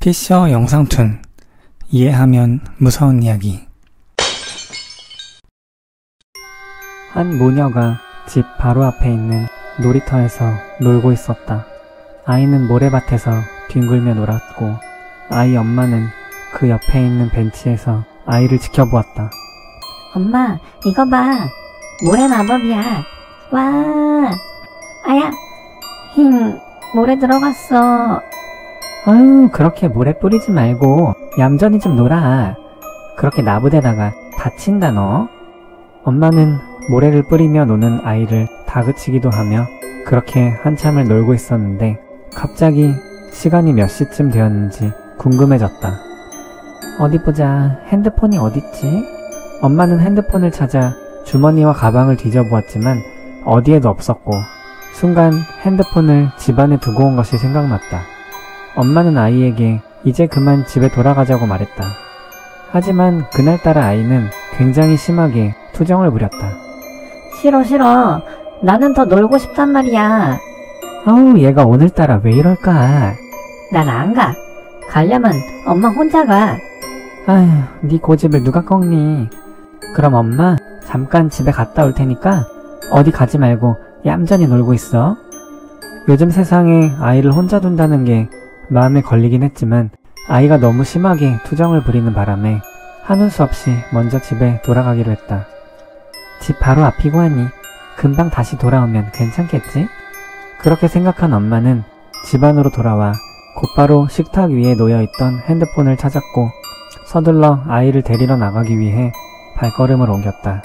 피셔 영상툰 이해하면 무서운 이야기. 한 모녀가 집 바로 앞에 있는 놀이터에서 놀고 있었다. 아이는 모래밭에서 뒹굴며 놀았고 아이 엄마는 그 옆에 있는 벤치에서 아이를 지켜보았다. 엄마, 이거 봐. 모래 마법이야. 와. 아야. 힝. 모래 들어갔어. 아유, 그렇게 모래 뿌리지 말고 얌전히 좀 놀아. 그렇게 나부대다가 다친다 너. 엄마는 모래를 뿌리며 노는 아이를 다그치기도 하며 그렇게 한참을 놀고 있었는데 갑자기 시간이 몇 시쯤 되었는지 궁금해졌다. 어디 보자. 핸드폰이 어딨지? 엄마는 핸드폰을 찾아 주머니와 가방을 뒤져보았지만 어디에도 없었고 순간 핸드폰을 집안에 두고 온 것이 생각났다. 엄마는 아이에게 이제 그만 집에 돌아가자고 말했다. 하지만 그날따라 아이는 굉장히 심하게 투정을 부렸다. 싫어. 나는 더 놀고 싶단 말이야. 아우, 얘가 오늘따라 왜 이럴까? 난 안 가. 가려면 엄마 혼자 가. 아휴, 네 고집을 누가 꺾니? 그럼 엄마 잠깐 집에 갔다 올 테니까 어디 가지 말고 얌전히 놀고 있어. 요즘 세상에 아이를 혼자 둔다는 게 마음에 걸리긴 했지만 아이가 너무 심하게 투정을 부리는 바람에 하는 수 없이 먼저 집에 돌아가기로 했다. 집 바로 앞이고 하니 금방 다시 돌아오면 괜찮겠지? 그렇게 생각한 엄마는 집 안으로 돌아와 곧바로 식탁 위에 놓여있던 핸드폰을 찾았고 서둘러 아이를 데리러 나가기 위해 발걸음을 옮겼다.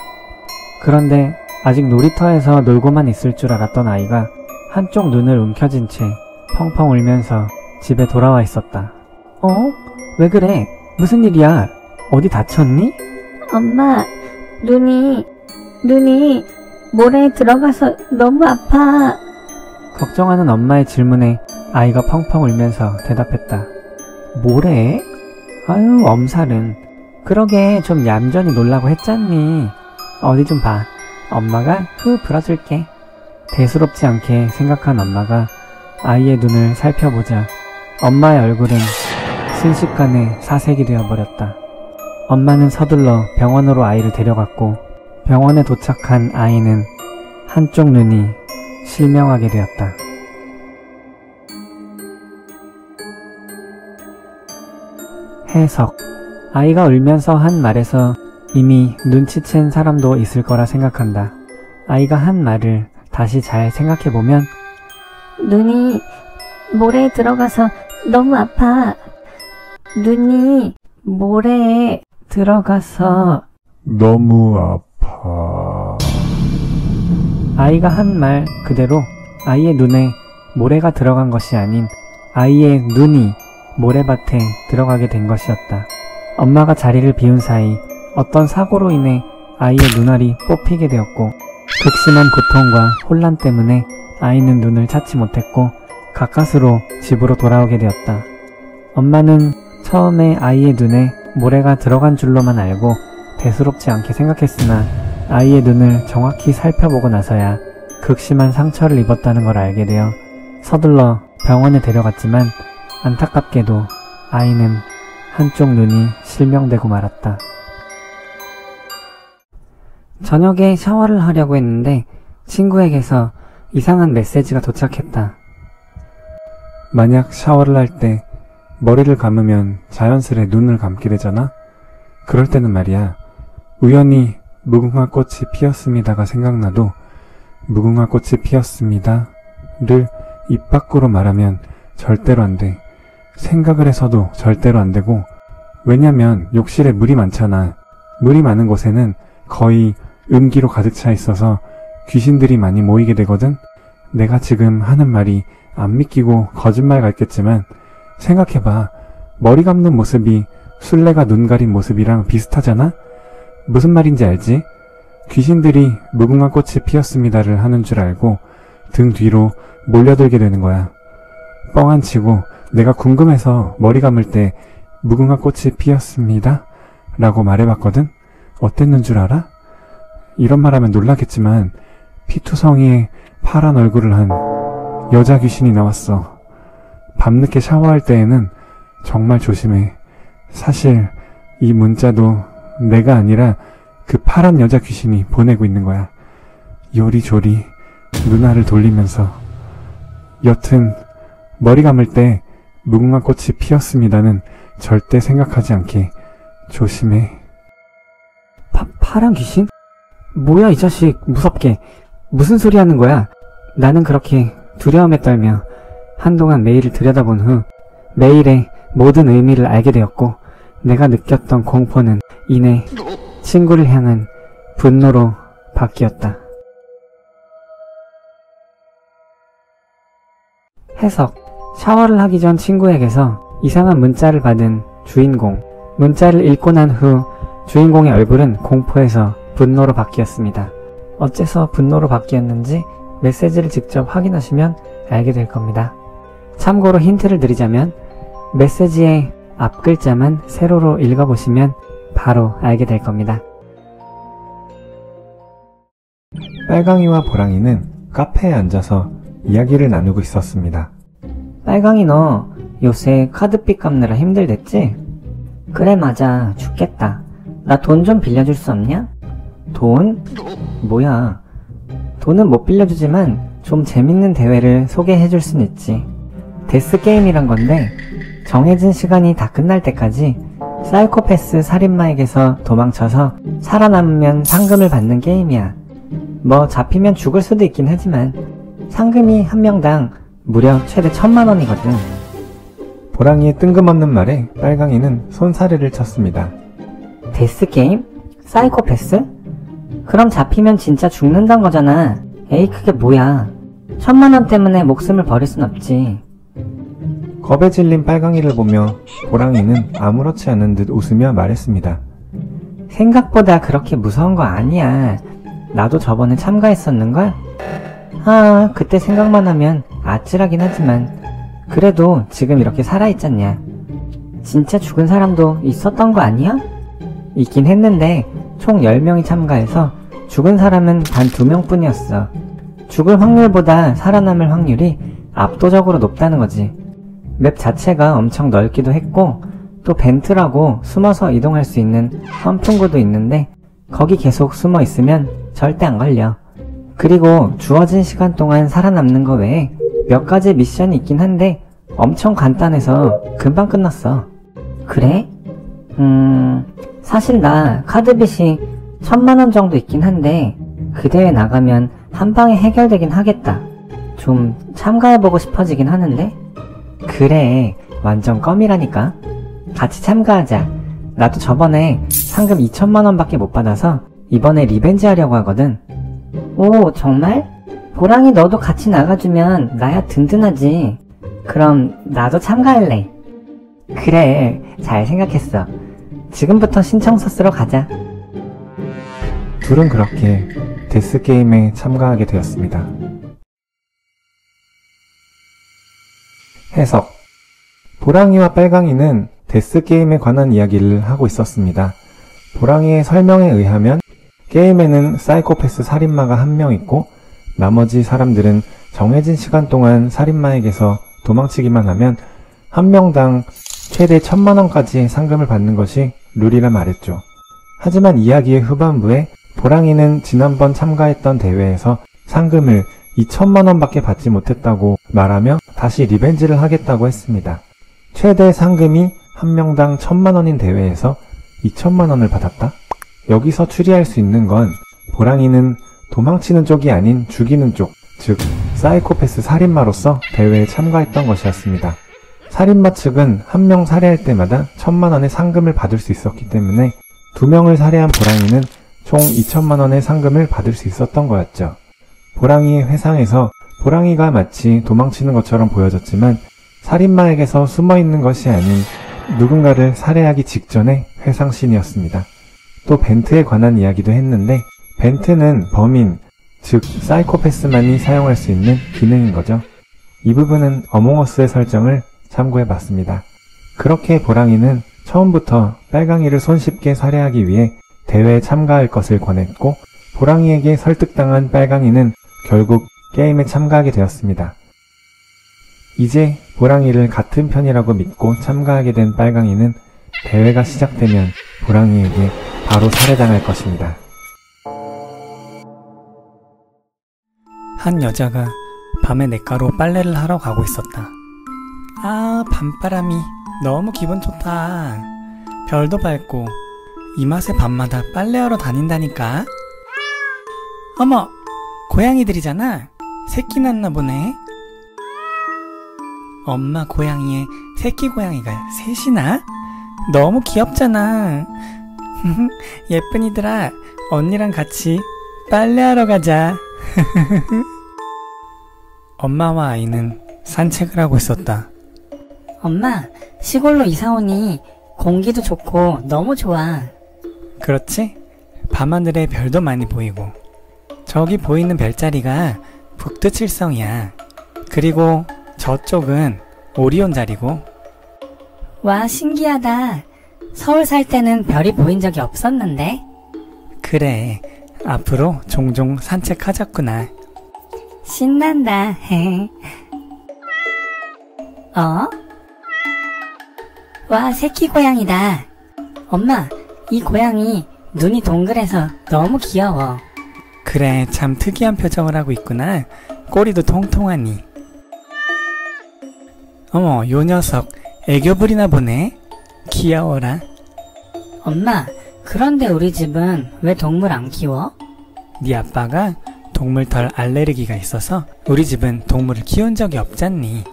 그런데 아직 놀이터에서 놀고만 있을 줄 알았던 아이가 한쪽 눈을 움켜쥔 채 펑펑 울면서 집에 돌아와 있었다. 왜 그래? 무슨 일이야? 어디 다쳤니? 엄마, 눈이 모래에 들어가서 너무 아파. 걱정하는 엄마의 질문에 아이가 펑펑 울면서 대답했다. 모래? 아유, 엄살은. 그러게 좀 얌전히 놀라고 했잖니. 어디 좀 봐. 엄마가 불어줄게. 대수롭지 않게 생각한 엄마가 아이의 눈을 살펴보자 엄마의 얼굴은 순식간에 사색이 되어버렸다. 엄마는 서둘러 병원으로 아이를 데려갔고 병원에 도착한 아이는 한쪽 눈이 실명하게 되었다. 해석. 아이가 울면서 한 말에서 이미 눈치챈 사람도 있을 거라 생각한다. 아이가 한 말을 다시 잘 생각해보면 눈이 모래에 들어가서 너무 아파. 눈이 모래에 들어가서 너무 아파. 아이가 한 말 그대로 아이의 눈에 모래가 들어간 것이 아닌 아이의 눈이 모래밭에 들어가게 된 것이었다. 엄마가 자리를 비운 사이 어떤 사고로 인해 아이의 눈알이 뽑히게 되었고 극심한 고통과 혼란 때문에 아이는 눈을 찾지 못했고 가까스로 집으로 돌아오게 되었다. 엄마는 처음에 아이의 눈에 모래가 들어간 줄로만 알고 대수롭지 않게 생각했으나 아이의 눈을 정확히 살펴보고 나서야 극심한 상처를 입었다는 걸 알게 되어 서둘러 병원에 데려갔지만 안타깝게도 아이는 한쪽 눈이 실명되고 말았다. 저녁에 샤워를 하려고 했는데 친구에게서 이상한 메시지가 도착했다. 만약 샤워를 할 때 머리를 감으면 자연스레 눈을 감게 되잖아? 그럴 때는 말이야, 우연히 무궁화 꽃이 피었습니다가 생각나도 무궁화 꽃이 피었습니다를 입 밖으로 말하면 절대로 안 돼. 생각을 해서도 절대로 안 되고, 왜냐면 욕실에 물이 많잖아. 물이 많은 곳에는 거의 음기로 가득 차 있어서 귀신들이 많이 모이게 되거든? 내가 지금 하는 말이 안 믿기고 거짓말 같겠지만 생각해봐. 머리 감는 모습이 술래가 눈 가린 모습이랑 비슷하잖아? 무슨 말인지 알지? 귀신들이 무궁화 꽃이 피었습니다를 하는 줄 알고 등 뒤로 몰려들게 되는 거야. 뻥안 치고 내가 궁금해서 머리 감을 때 무궁화 꽃이 피었습니다 라고 말해봤거든? 어땠는 줄 알아? 이런 말하면 놀라겠지만 피투성이의 파란 얼굴을 한 여자 귀신이 나왔어. 밤늦게 샤워할 때에는 정말 조심해. 사실 이 문자도 내가 아니라 그 파란 여자 귀신이 보내고 있는 거야. 요리조리 누나를 돌리면서. 여튼 머리 감을 때 무궁화 꽃이 피었습니다는 절대 생각하지 않게 조심해. 파란 귀신? 뭐야 이 자식 무섭게. 무슨 소리 하는 거야? 나는 그렇게 두려움에 떨며 한동안 메일을 들여다본 후 메일의 모든 의미를 알게 되었고 내가 느꼈던 공포는 이내 친구를 향한 분노로 바뀌었다. 해석. 샤워를 하기 전 친구에게서 이상한 문자를 받은 주인공. 문자를 읽고 난 후 주인공의 얼굴은 공포에서 분노로 바뀌었습니다. 어째서 분노로 바뀌었는지 메시지를 직접 확인하시면 알게 될 겁니다. 참고로 힌트를 드리자면 메시지의 앞 글자만 세로로 읽어보시면 바로 알게 될 겁니다. 빨강이와 보랑이는 카페에 앉아서 이야기를 나누고 있었습니다. 빨강이 너 요새 카드빚 갚느라 힘들댔지? 그래 맞아. 죽겠다. 나 돈 좀 빌려줄 수 없냐? 돈? 뭐야. 돈은 못 빌려주지만 좀 재밌는 대회를 소개해줄 순 있지. 데스게임이란 건데 정해진 시간이 다 끝날 때까지 사이코패스 살인마에게서 도망쳐서 살아남으면 상금을 받는 게임이야. 뭐 잡히면 죽을 수도 있긴 하지만 상금이 한 명당 무려 최대 1000만원이거든. 보랑이의 뜬금없는 말에 빨강이는 손사래를 쳤습니다. 데스게임? 사이코패스? 그럼 잡히면 진짜 죽는단 거잖아. 에이 그게 뭐야. 1000만원 때문에 목숨을 버릴 순 없지. 겁에 질린 빨강이를 보며 보랑이는 아무렇지 않은 듯 웃으며 말했습니다. 생각보다 그렇게 무서운 거 아니야. 나도 저번에 참가했었는걸? 그때 생각만 하면 아찔하긴 하지만 그래도 지금 이렇게 살아있잖냐. 진짜 죽은 사람도 있었던 거 아니야? 있긴 했는데 총 10명이 참가해서 죽은 사람은 단 2명 뿐이었어. 죽을 확률보다 살아남을 확률이 압도적으로 높다는 거지. 맵 자체가 엄청 넓기도 했고 또 벤트라고 숨어서 이동할 수 있는 선풍구도 있는데 거기 계속 숨어 있으면 절대 안 걸려. 그리고 주어진 시간 동안 살아남는 거 외에 몇 가지 미션이 있긴 한데 엄청 간단해서 금방 끝났어. 그래? 사실 나 카드빚이 1000만원 정도 있긴 한데 그 대회 나가면 한 방에 해결되긴 하겠다. 좀 참가해보고 싶어지긴 하는데. 그래, 완전 껌이라니까. 같이 참가하자. 나도 저번에 상금 2000만원 밖에 못 받아서 이번에 리벤지 하려고 하거든. 오 정말? 보랑이 너도 같이 나가주면 나야 든든하지. 그럼 나도 참가할래. 그래, 잘 생각했어. 지금부터 신청서 쓰러 가자. 둘은 그렇게 데스게임에 참가하게 되었습니다. 해석. 보랑이와 빨강이는 데스게임에 관한 이야기를 하고 있었습니다. 보랑이의 설명에 의하면 게임에는 사이코패스 살인마가 한 명 있고 나머지 사람들은 정해진 시간 동안 살인마에게서 도망치기만 하면 한 명당 최대 1000만원까지의 상금을 받는 것이 룰이라 말했죠. 하지만 이야기의 후반부에 보랑이는 지난번 참가했던 대회에서 상금을 2000만원밖에 받지 못했다고 말하며 다시 리벤지를 하겠다고 했습니다. 최대 상금이 한 명당 1000만원인 대회에서 2000만원을 받았다? 여기서 추리할 수 있는 건 보랑이는 도망치는 쪽이 아닌 죽이는 쪽, 즉 사이코패스 살인마로서 대회에 참가했던 것이었습니다. 살인마 측은 한 명 살해할 때마다 1000만원의 상금을 받을 수 있었기 때문에 2명을 살해한 보랑이는 총 2000만원의 상금을 받을 수 있었던 거였죠. 보랑이의 회상에서 보랑이가 마치 도망치는 것처럼 보여졌지만 살인마에게서 숨어있는 것이 아닌 누군가를 살해하기 직전의 회상신이었습니다. 또 벤트에 관한 이야기도 했는데 벤트는 범인, 즉 사이코패스만이 사용할 수 있는 기능인 거죠. 이 부분은 어몽어스의 설정을 참고해봤습니다. 그렇게 보랑이는 처음부터 빨강이를 손쉽게 살해하기 위해 대회에 참가할 것을 권했고 보랑이에게 설득당한 빨강이는 결국 게임에 참가하게 되었습니다. 이제 보랑이를 같은 편이라고 믿고 참가하게 된 빨강이는 대회가 시작되면 보랑이에게 바로 살해당할 것입니다. 한 여자가 밤에 냇가로 빨래를 하러 가고 있었다. 아, 밤바람이 너무 기분 좋다. 별도 밝고 이 맛에 밤마다 빨래하러 다닌다니까. 어머, 고양이들이잖아. 새끼 낳나 보네. 엄마 고양이에 새끼 고양이가 셋이나? 너무 귀엽잖아. 예쁜이들아, 언니랑 같이 빨래하러 가자. 엄마와 아이는 산책을 하고 있었다. 엄마, 시골로 이사 오니 공기도 좋고 너무 좋아. 그렇지? 밤하늘에 별도 많이 보이고 저기 보이는 별자리가 북두칠성이야. 그리고 저쪽은 오리온 자리고. 와, 신기하다. 서울 살 때는 별이 보인 적이 없었는데. 그래, 앞으로 종종 산책하자꾸나. 신난다. 어? 와, 새끼 고양이다. 엄마, 이 고양이 눈이 동그래서 너무 귀여워. 그래, 참 특이한 표정을 하고 있구나. 꼬리도 통통하니. 어머, 요 녀석 애교 부리나 보네. 귀여워라. 엄마, 그런데 우리 집은 왜 동물 안 키워? 네 아빠가 동물털 알레르기가 있어서 우리 집은 동물을 키운 적이 없잖니.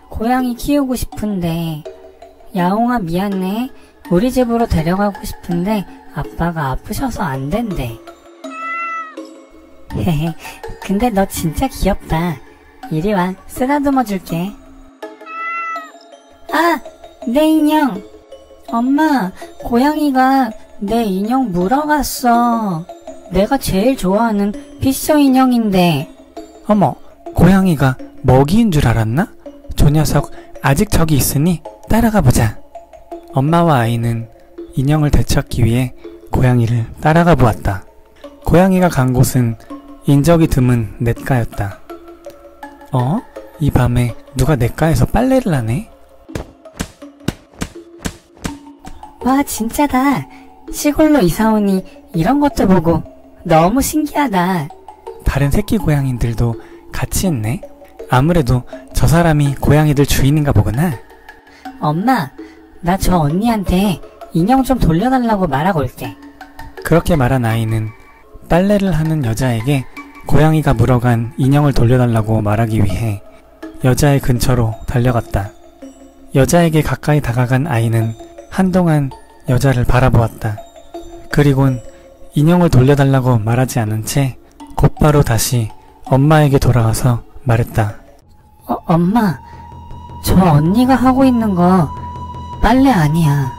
고양이 키우고 싶은데. 야옹아, 미안해. 우리 집으로 데려가고 싶은데 아빠가 아프셔서 안 된대. 근데 너 진짜 귀엽다. 이리 와, 쓰다듬어 줄게. 아, 내 인형. 엄마, 고양이가 내 인형 물어갔어. 내가 제일 좋아하는 피셔 인형인데. 어머, 고양이가 먹이인 줄 알았나? 저 녀석 아직 저기 있으니 따라가 보자. 엄마와 아이는 인형을 되찾기 위해 고양이를 따라가 보았다. 고양이가 간 곳은 인적이 드문 냇가였다. 이 밤에 누가 냇가에서 빨래를 하네? 와, 진짜다. 시골로 이사 오니 이런 것도 보고 너무 신기하다. 다른 새끼 고양이들도 같이 있네. 아무래도 저 사람이 고양이들 주인인가 보구나. 엄마, 나 저 언니한테 인형 좀 돌려달라고 말하고 올게. 그렇게 말한 아이는 빨래를 하는 여자에게 고양이가 물어간 인형을 돌려달라고 말하기 위해 여자의 근처로 달려갔다. 여자에게 가까이 다가간 아이는 한동안 여자를 바라보았다. 그리곤 인형을 돌려달라고 말하지 않은 채 곧바로 다시 엄마에게 돌아와서 말했다. 엄마, 저 언니가 하고 있는 거 빨래 아니야.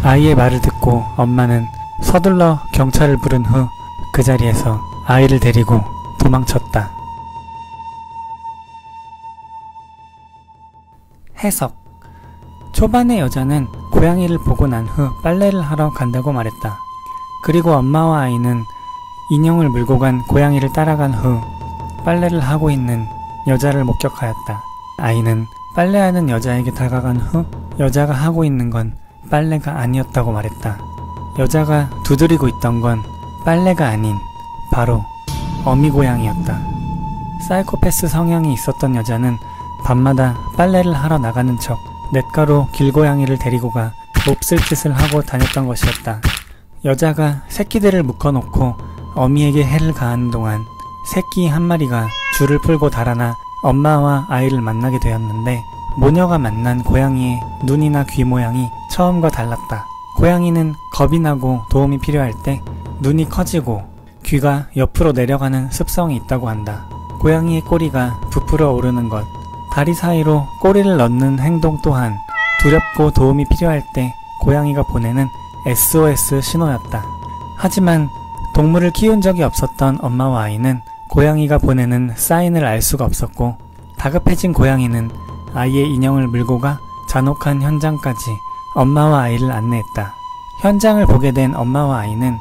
아이의 말을 듣고 엄마는 서둘러 경찰을 부른 후 그 자리에서 아이를 데리고 도망쳤다. 해석. 초반에 여자는 고양이를 보고 난 후 빨래를 하러 간다고 말했다. 그리고 엄마와 아이는 인형을 물고 간 고양이를 따라간 후 빨래를 하고 있는 여자를 목격하였다. 아이는 빨래하는 여자에게 다가간 후 여자가 하고 있는 건 빨래가 아니었다고 말했다. 여자가 두드리고 있던 건 빨래가 아닌 바로 어미고양이였다. 사이코패스 성향이 있었던 여자는 밤마다 빨래를 하러 나가는 척 냇가로 길고양이를 데리고 가 몹쓸 짓을 하고 다녔던 것이었다. 여자가 새끼들을 묶어놓고 어미에게 해를 가하는 동안 새끼 한 마리가 줄을 풀고 달아나 엄마와 아이를 만나게 되었는데 모녀가 만난 고양이의 눈이나 귀 모양이 처음과 달랐다. 고양이는 겁이 나고 도움이 필요할 때 눈이 커지고 귀가 옆으로 내려가는 습성이 있다고 한다. 고양이의 꼬리가 부풀어 오르는 것, 다리 사이로 꼬리를 넣는 행동 또한 두렵고 도움이 필요할 때 고양이가 보내는 SOS 신호였다. 하지만 동물을 키운 적이 없었던 엄마와 아이는 고양이가 보내는 사인을 알 수가 없었고 다급해진 고양이는 아이의 인형을 물고 가 잔혹한 현장까지 엄마와 아이를 안내했다. 현장을 보게 된 엄마와 아이는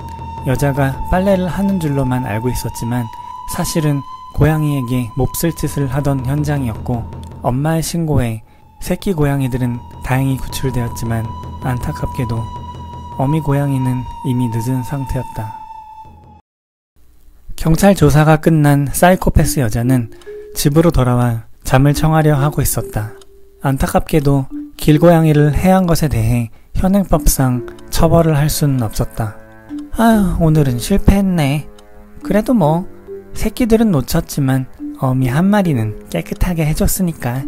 여자가 빨래를 하는 줄로만 알고 있었지만 사실은 고양이에게 몹쓸 짓을 하던 현장이었고 엄마의 신고에 새끼 고양이들은 다행히 구출되었지만 안타깝게도 어미 고양이는 이미 늦은 상태였다. 경찰 조사가 끝난 사이코패스 여자는 집으로 돌아와 잠을 청하려 하고 있었다. 안타깝게도 길고양이를 해한 것에 대해 현행법상 처벌을 할 수는 없었다. 아휴, 오늘은 실패했네. 그래도 뭐 새끼들은 놓쳤지만 어미 한 마리는 깨끗하게 해줬으니까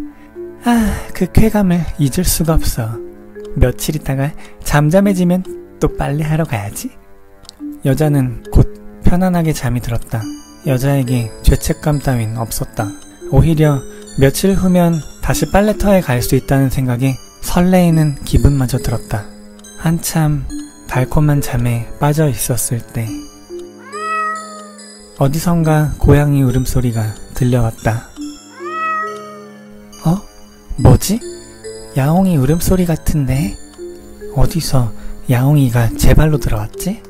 그 쾌감을 잊을 수가 없어. 며칠 있다가 잠잠해지면 또 빨래 하러 가야지. 여자는 곧 편안하게 잠이 들었다. 여자에게 죄책감 따윈 없었다. 오히려 며칠 후면 다시 빨래터에 갈 수 있다는 생각에 설레이는 기분마저 들었다. 한참 달콤한 잠에 빠져 있었을 때 어디선가 고양이 울음소리가 들려왔다. 뭐지? 야옹이 울음소리 같은데? 어디서 야옹이가 제 발로 들어왔지?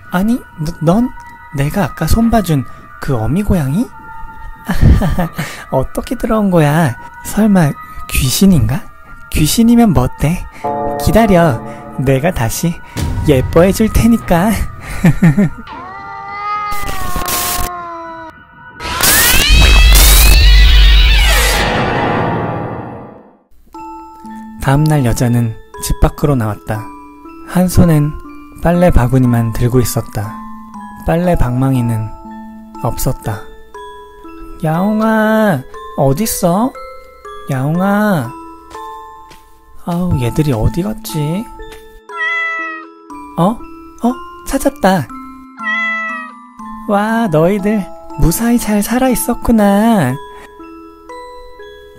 아니, 넌 내가 아까 손봐준 그 어미 고양이? 어떻게 들어온 거야? 설마 귀신인가? 귀신이면 뭐 어때? 기다려, 내가 다시 예뻐해 줄 테니까. 다음날 여자는 집 밖으로 나왔다. 한 손엔 빨래 바구니만 들고 있었다. 빨래 방망이는 없었다. 야옹아, 어딨어? 야옹아. 아우, 얘들이 어디 갔지? 찾았다. 와, 너희들 무사히 잘 살아 있었구나.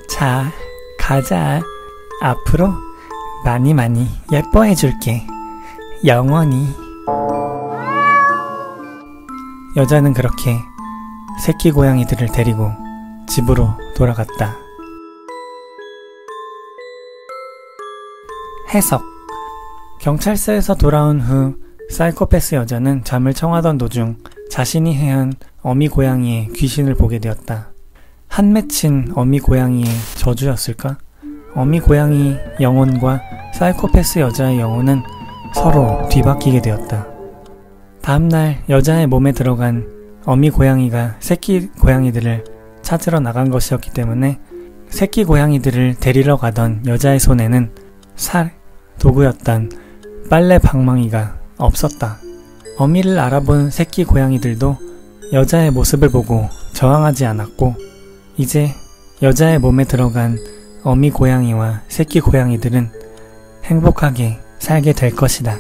자, 가자. 앞으로 많이 예뻐해 줄게. 영원히. 여자는 그렇게 새끼 고양이들을 데리고 집으로 돌아갔다. 해석. 경찰서에서 돌아온 후 사이코패스 여자는 잠을 청하던 도중 자신이 해한 어미 고양이의 귀신을 보게 되었다. 한 맺힌 어미 고양이의 저주였을까? 어미 고양이 영혼과 사이코패스 여자의 영혼은 서로 뒤바뀌게 되었다. 다음날 여자의 몸에 들어간 어미 고양이가 새끼 고양이들을 찾으러 나간 것이었기 때문에 새끼 고양이들을 데리러 가던 여자의 손에는 도구였던 빨래 방망이가 없었다. 어미를 알아본 새끼 고양이들도 여자의 모습을 보고 저항하지 않았고 이제 여자의 몸에 들어간 어미 고양이와 새끼 고양이들은 행복하게 살게 될 것이다.